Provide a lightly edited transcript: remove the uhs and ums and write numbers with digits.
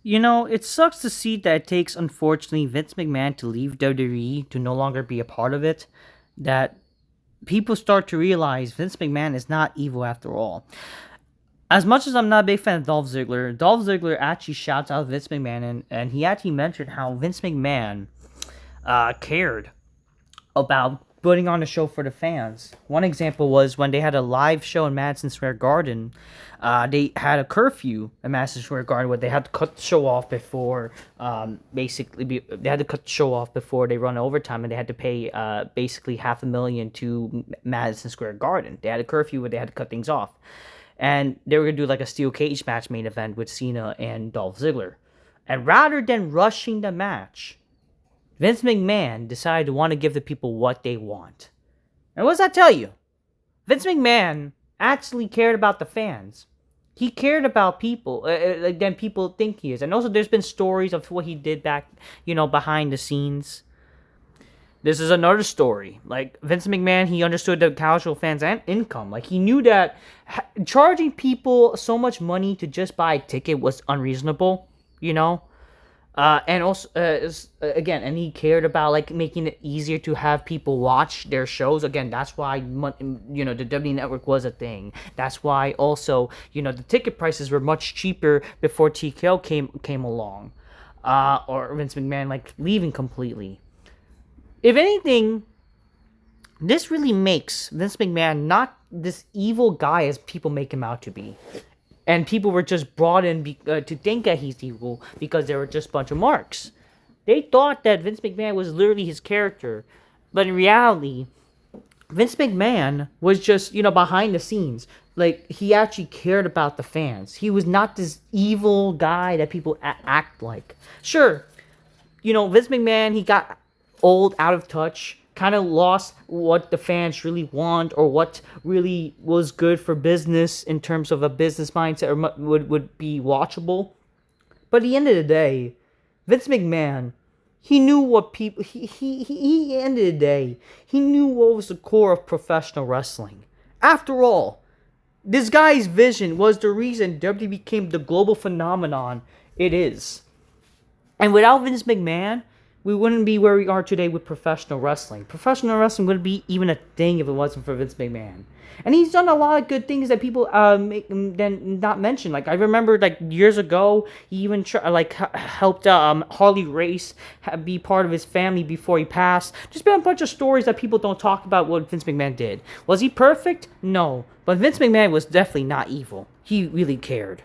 It sucks to see that it takes, unfortunately, Vince McMahon to leave WWE to no longer be a part of it. That people start to realize Vince McMahon is not evil after all. As much as I'm not a big fan of Dolph Ziggler actually shouts out Vince McMahon, and he actually mentioned how Vince McMahon cared about putting on a show for the fans. One example was when they had a live show in Madison Square Garden. They had a curfew in Madison Square Garden where they had to cut the show off before, they had to cut the show off before they run overtime, and they had to pay basically $500,000 to Madison Square Garden. They had a curfew where they had to cut things off, and they were gonna do like a steel cage match main event with Cena and Dolph Ziggler. And rather than rushing the match, Vince McMahon decided to want to give the people what they want. And what does that tell you? Vince McMahon actually cared about the fans. He cared about people than people think he is. And also, there's been stories of what he did back, behind the scenes. This is another story. Like Vince McMahon, he understood the casual fans' and income. Like he knew that charging people so much money to just buy a ticket was unreasonable. You know, and also, again, and he cared about like making it easier to have people watch their shows. Again, that's why the W Network was a thing. That's why also the ticket prices were much cheaper before TKO came along, or Vince McMahon like leaving completely. If anything, this really makes Vince McMahon not this evil guy as people make him out to be. And people were just brought in to think that he's evil because they were just a bunch of marks. They thought that Vince McMahon was literally his character, but in reality, Vince McMahon was just behind the scenes. Like he actually cared about the fans. He was not this evil guy that people act like. Sure, Vince McMahon, he got old, out of touch, kind of lost what the fans really want or what really was good for business in terms of a business mindset or would be watchable. But at the end of the day, Vince McMahon, he knew what people end of the day, he knew what was the core of professional wrestling. After all, this guy's vision was the reason WWE became the global phenomenon it is. And without Vince McMahon, we wouldn't be where we are today with professional wrestling. Professional wrestling wouldn't be even a thing if it wasn't for Vince McMahon. And he's done a lot of good things that people then not mention. Like I remember, like years ago, he even helped Harley Race be part of his family before he passed. Just been a bunch of stories that people don't talk about what Vince McMahon did. Was he perfect? No, but Vince McMahon was definitely not evil. He really cared.